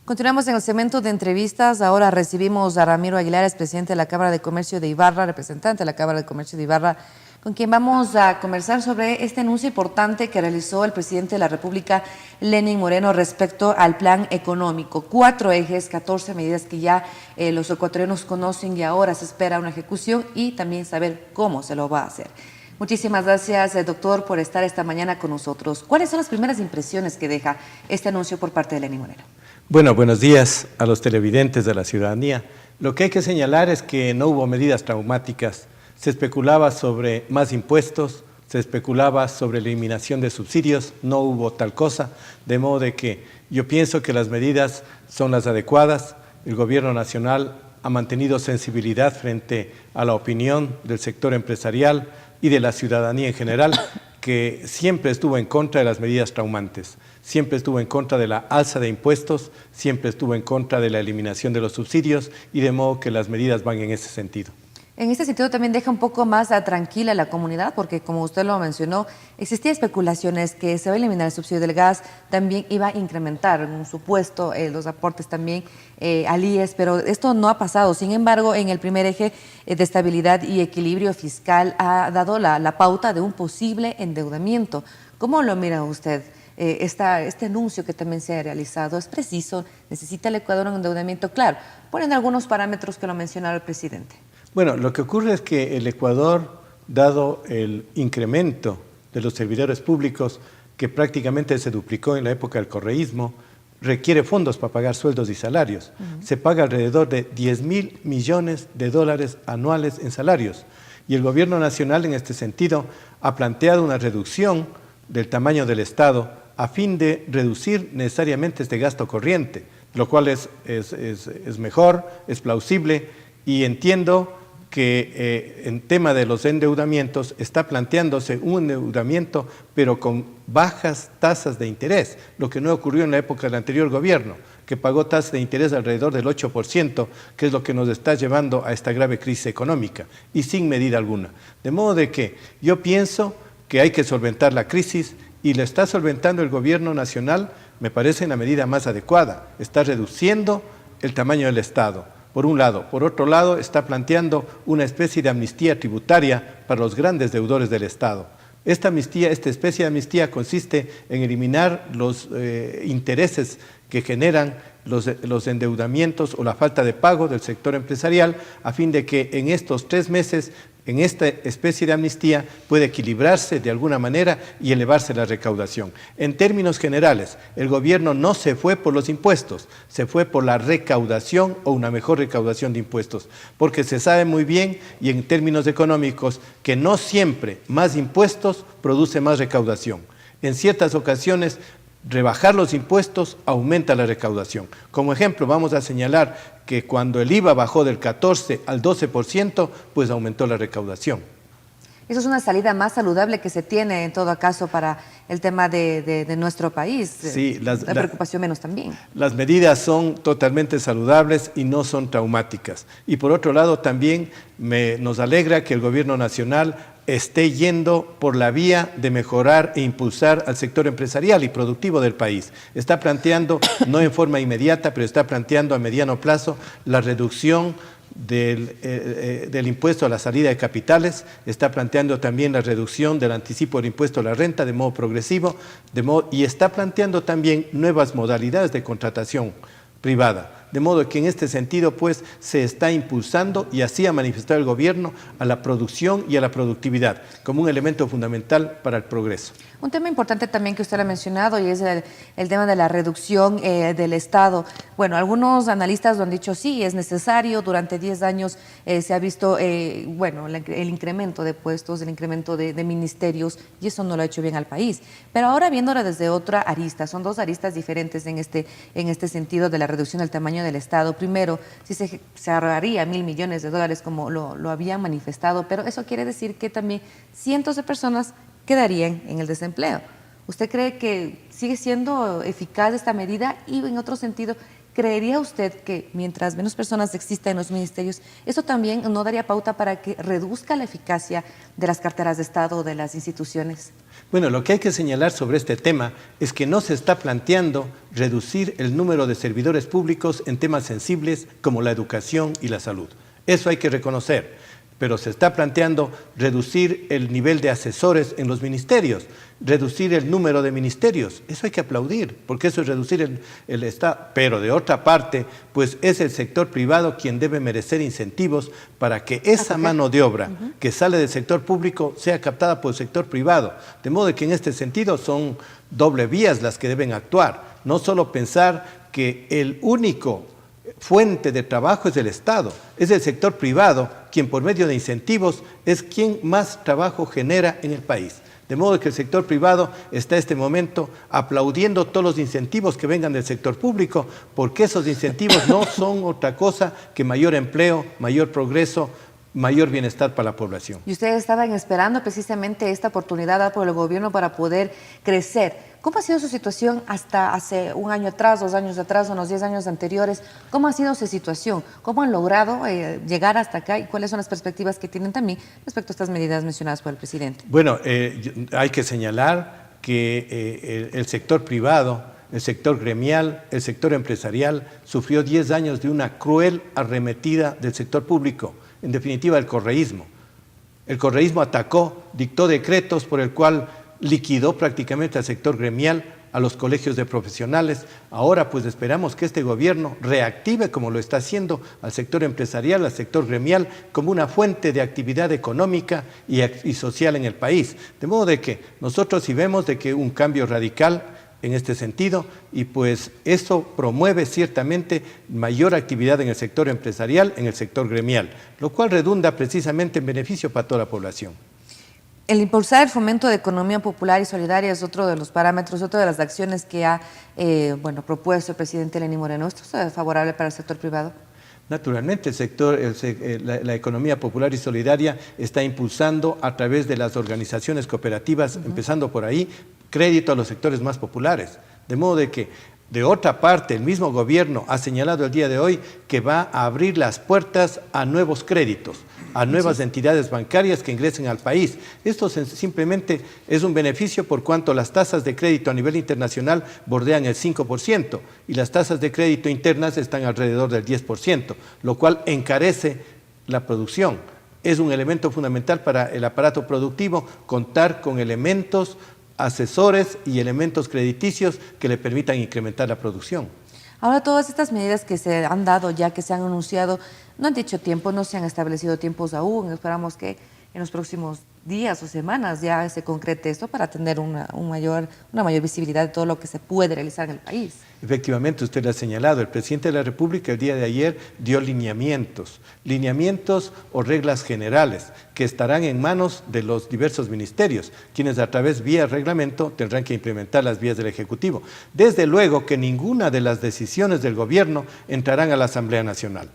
Continuamos en el segmento de entrevistas. Ahora recibimos a Ramiro Aguilar, es presidente de la Cámara de Comercio de Ibarra, representante de la Cámara de Comercio de Ibarra, con quien vamos a conversar sobre este anuncio importante que realizó el presidente de la República, Lenín Moreno, respecto al plan económico. 4 ejes, 14 medidas que ya los ecuatorianos conocen y ahora se espera una ejecución y también saber cómo se lo va a hacer. Muchísimas gracias, doctor, por estar esta mañana con nosotros. ¿Cuáles son las primeras impresiones que deja este anuncio por parte de Lenín Moreno? Bueno, buenos días a los televidentes de la ciudadanía. Lo que hay que señalar es que no hubo medidas traumáticas. Se especulaba sobre más impuestos, se especulaba sobre eliminación de subsidios, no hubo tal cosa, de modo de que yo pienso que las medidas son las adecuadas. El gobierno nacional ha mantenido sensibilidad frente a la opinión del sector empresarial y de la ciudadanía en general, que siempre estuvo en contra de las medidas traumantes, siempre estuvo en contra de la alza de impuestos, siempre estuvo en contra de la eliminación de los subsidios y de modo que las medidas van en ese sentido. En este sentido también deja un poco más tranquila la comunidad porque, como usted lo mencionó, existían especulaciones que se va a eliminar el subsidio del gas, también iba a incrementar, en un supuesto, los aportes también al IES, pero esto no ha pasado. Sin embargo, en el primer eje de estabilidad y equilibrio fiscal ha dado la pauta de un posible endeudamiento. ¿Cómo lo mira usted? Este anuncio que también se ha realizado, ¿es preciso? ¿Necesita el Ecuador un endeudamiento? Claro, ponen algunos parámetros que lo mencionaba el presidente. Bueno, lo que ocurre es que el Ecuador, dado el incremento de los servidores públicos, que prácticamente se duplicó en la época del correísmo, requiere fondos para pagar sueldos y salarios. Se paga alrededor de 10.000 millones de dólares anuales en salarios. Y el gobierno nacional, en este sentido, ha planteado una reducción del tamaño del Estado a fin de reducir necesariamente este gasto corriente, lo cual es mejor, es plausible, y entiendo que en tema de los endeudamientos está planteándose un endeudamiento pero con bajas tasas de interés, lo que no ocurrió en la época del anterior gobierno, que pagó tasas de interés alrededor del 8%, que es lo que nos está llevando a esta grave crisis económica y sin medida alguna. De modo de que yo pienso que hay que solventar la crisis y la está solventando el gobierno nacional, me parece la medida más adecuada, está reduciendo el tamaño del Estado. Por un lado. Por otro lado, está planteando una especie de amnistía tributaria para los grandes deudores del Estado. Esta especie de amnistía consiste en eliminar los intereses que generan los endeudamientos o la falta de pago del sector empresarial, a fin de que en estos 3 meses, en esta especie de amnistía, pueda equilibrarse de alguna manera y elevarse la recaudación. En términos generales, el gobierno no se fue por los impuestos, se fue por la recaudación o una mejor recaudación de impuestos, porque se sabe muy bien, y en términos económicos, que no siempre más impuestos produce más recaudación. En ciertas ocasiones, rebajar los impuestos aumenta la recaudación. Como ejemplo, vamos a señalar que cuando el IVA bajó del 14 al 12%, pues aumentó la recaudación. Eso es una salida más saludable que se tiene en todo caso para el tema de nuestro país. Sí, la preocupación menos también. Las medidas son totalmente saludables y no son traumáticas. Y por otro lado también nos alegra que el gobierno nacional esté yendo por la vía de mejorar e impulsar al sector empresarial y productivo del país. Está planteando, no en forma inmediata, pero está planteando a mediano plazo la reducción del impuesto a la salida de capitales, está planteando también la reducción del anticipo del impuesto a la renta de modo progresivo, y está planteando también nuevas modalidades de contratación privada. De modo que en este sentido, pues, se está impulsando, y así ha manifestado el gobierno, a la producción y a la productividad como un elemento fundamental para el progreso. Un tema importante también que usted ha mencionado y es el tema de la reducción del Estado. Bueno, algunos analistas lo han dicho, sí, es necesario. Durante 10 años se ha visto, bueno, el incremento de puestos, el incremento de ministerios, y eso no lo ha hecho bien al país. Pero ahora viéndolo desde otra arista, son 2 aristas diferentes en este sentido de la reducción del tamaño del Estado. Primero, si se ahorraría 1.000 millones de dólares como lo habían manifestado, pero eso quiere decir que también cientos de personas quedarían en el desempleo. ¿Usted cree que sigue siendo eficaz esta medida? Y en otro sentido, ¿creería usted que mientras menos personas existan en los ministerios, eso también no daría pauta para que reduzca la eficacia de las carteras de Estado o de las instituciones? Bueno, lo que hay que señalar sobre este tema es que no se está planteando reducir el número de servidores públicos en temas sensibles como la educación y la salud. Eso hay que reconocer, pero se está planteando reducir el nivel de asesores en los ministerios, reducir el número de ministerios. Eso hay que aplaudir, porque eso es reducir el Estado. Pero de otra parte, pues es el sector privado quien debe merecer incentivos para que esa mano de obra que sale del sector público sea captada por el sector privado. De modo que en este sentido son doble vías las que deben actuar. No solo pensar que el único fuente de trabajo es el Estado, es el sector privado quien por medio de incentivos es quien más trabajo genera en el país. De modo que el sector privado está en este momento aplaudiendo todos los incentivos que vengan del sector público, porque esos incentivos no son otra cosa que mayor empleo, mayor progreso, mayor bienestar para la población. Y ustedes estaban esperando precisamente esta oportunidad dada por el gobierno para poder crecer. ¿Cómo ha sido su situación hasta hace un año atrás, 2 años atrás o unos 10 años anteriores? ¿Cómo ha sido su situación? ¿Cómo han logrado llegar hasta acá y cuáles son las perspectivas que tienen también respecto a estas medidas mencionadas por el presidente? Bueno, hay que señalar que el sector privado, el sector gremial, el sector empresarial sufrió 10 años de una cruel arremetida del sector público. En definitiva, el correísmo. El correísmo atacó, dictó decretos por el cual liquidó prácticamente al sector gremial, a los colegios de profesionales. Ahora pues esperamos que este gobierno reactive, como lo está haciendo, al sector empresarial, al sector gremial, como una fuente de actividad económica y social en el país. De modo de que nosotros sí vemos de que un cambio radical en este sentido, y pues eso promueve ciertamente mayor actividad en el sector empresarial, en el sector gremial, lo cual redunda precisamente en beneficio para toda la población. El impulsar el fomento de economía popular y solidaria es otro de los parámetros, otra de las acciones que ha propuesto el presidente Lenín Moreno. ¿Esto es favorable para el sector privado? Naturalmente, la economía popular y solidaria está impulsando a través de las organizaciones cooperativas, empezando por ahí, crédito a los sectores más populares. De modo de que, de otra parte, el mismo gobierno ha señalado el día de hoy que va a abrir las puertas a nuevos créditos, a nuevas entidades bancarias que ingresen al país. Esto simplemente es un beneficio por cuanto las tasas de crédito a nivel internacional bordean el 5% y las tasas de crédito internas están alrededor del 10%, lo cual encarece la producción. Es un elemento fundamental para el aparato productivo contar con elementos asesores y elementos crediticios que le permitan incrementar la producción. Ahora, todas estas medidas que se han dado ya, que se han anunciado, no han dicho tiempo, no se han establecido tiempos aún. Esperamos que en los próximos días o semanas ya se concrete esto para tener una mayor visibilidad de todo lo que se puede realizar en el país. Efectivamente, usted lo ha señalado, el presidente de la República el día de ayer dio lineamientos o reglas generales que estarán en manos de los diversos ministerios, quienes a través vía reglamento tendrán que implementar las vías del Ejecutivo. Desde luego que ninguna de las decisiones del gobierno entrarán a la Asamblea Nacional.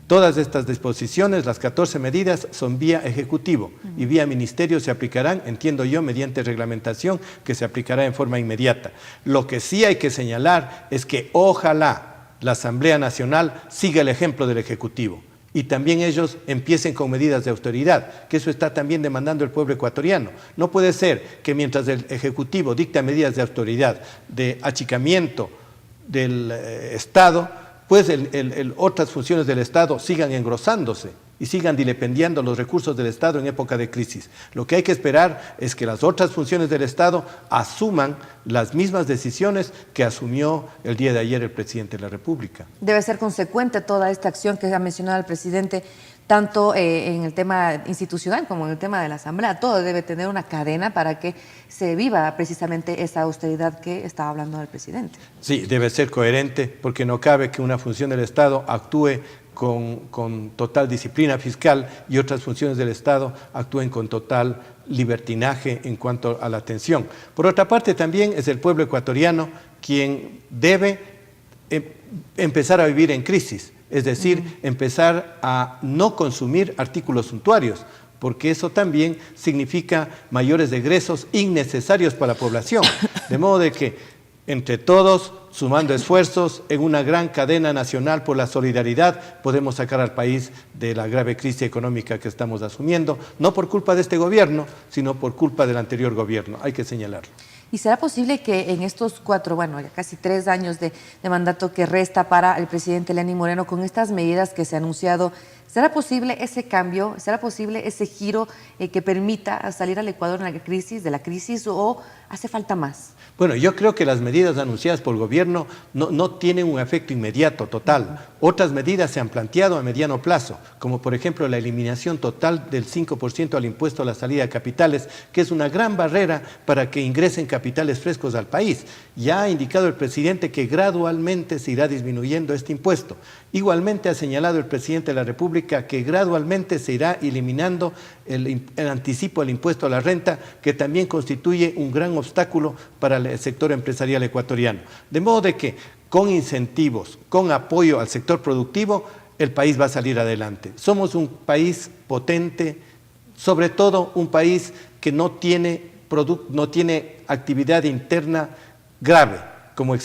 Todas estas disposiciones, las 14 medidas, son vía ejecutivo y vía ministerio se aplicarán, entiendo yo, mediante reglamentación que se aplicará en forma inmediata. Lo que sí hay que señalar es que ojalá la Asamblea Nacional siga el ejemplo del Ejecutivo y también ellos empiecen con medidas de austeridad, que eso está también demandando el pueblo ecuatoriano. No puede ser que mientras el Ejecutivo dicta medidas de austeridad, de achicamiento del Estado, pues otras funciones del Estado sigan engrosándose y sigan dilipendiando los recursos del Estado en época de crisis. Lo que hay que esperar es que las otras funciones del Estado asuman las mismas decisiones que asumió el día de ayer el presidente de la República. Debe ser consecuente toda esta acción que ha mencionado el presidente, tanto en el tema institucional como en el tema de la Asamblea. Todo debe tener una cadena para que se viva precisamente esa austeridad que estaba hablando el presidente. Sí, debe ser coherente porque no cabe que una función del Estado actúe con total disciplina fiscal y otras funciones del Estado actúen con total libertinaje en cuanto a la atención. Por otra parte, también es el pueblo ecuatoriano quien debe empezar a vivir en crisis, es decir, empezar a no consumir artículos suntuarios, porque eso también significa mayores egresos innecesarios para la población. De modo de que entre todos, sumando esfuerzos en una gran cadena nacional por la solidaridad, podemos sacar al país de la grave crisis económica que estamos asumiendo, no por culpa de este gobierno, sino por culpa del anterior gobierno, hay que señalarlo. ¿Y será posible que en estos 4, bueno, ya casi 3 años de mandato que resta para el presidente Lenín Moreno, con estas medidas que se ha anunciado, será posible ese cambio, será posible ese giro que permita salir al Ecuador de la crisis o hace falta más? Bueno, yo creo que las medidas anunciadas por el gobierno no tienen un efecto inmediato, total. Otras medidas se han planteado a mediano plazo, como por ejemplo la eliminación total del 5% al impuesto a la salida de capitales, que es una gran barrera para que ingresen capitales frescos al país. Ya ha indicado el presidente que gradualmente se irá disminuyendo este impuesto. Igualmente ha señalado el presidente de la República que gradualmente se irá eliminando el anticipo del impuesto a la renta, que también constituye un gran obstáculo para el sector empresarial ecuatoriano. De modo de que con incentivos, con apoyo al sector productivo, el país va a salir adelante. Somos un país potente, sobre todo un país que no tiene actividad interna grave, como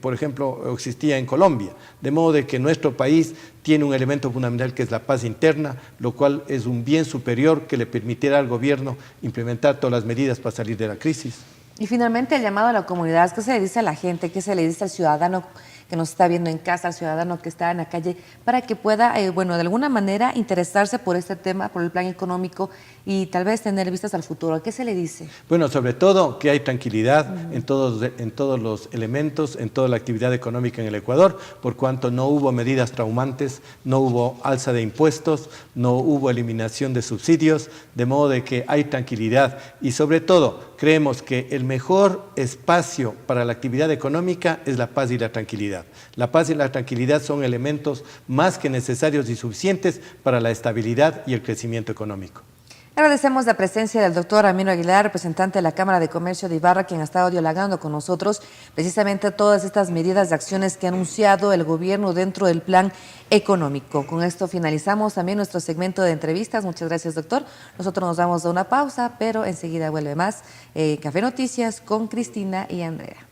por ejemplo, existía en Colombia. De modo de que nuestro país tiene un elemento fundamental que es la paz interna, lo cual es un bien superior que le permitirá al gobierno implementar todas las medidas para salir de la crisis. Y finalmente el llamado a la comunidad, ¿qué se le dice a la gente? ¿Qué se le dice al ciudadano que nos está viendo en casa, al ciudadano que está en la calle, para que pueda, bueno, de alguna manera interesarse por este tema, por el plan económico y tal vez tener vistas al futuro? ¿Qué se le dice? Bueno, sobre todo que hay tranquilidad en todos los elementos, en toda la actividad económica en el Ecuador, por cuanto no hubo medidas traumantes, no hubo alza de impuestos, no hubo eliminación de subsidios, de modo de que hay tranquilidad y sobre todo creemos que el mejor espacio para la actividad económica es la paz y la tranquilidad. La paz y la tranquilidad son elementos más que necesarios y suficientes para la estabilidad y el crecimiento económico. Agradecemos la presencia del doctor Ramiro Aguilar, representante de la Cámara de Comercio de Ibarra, quien ha estado dialogando con nosotros precisamente todas estas medidas de acciones que ha anunciado el gobierno dentro del plan económico. Con esto finalizamos también nuestro segmento de entrevistas. Muchas gracias, doctor. Nosotros nos damos a una pausa, pero enseguida vuelve más Café Noticias con Cristina y Andrea.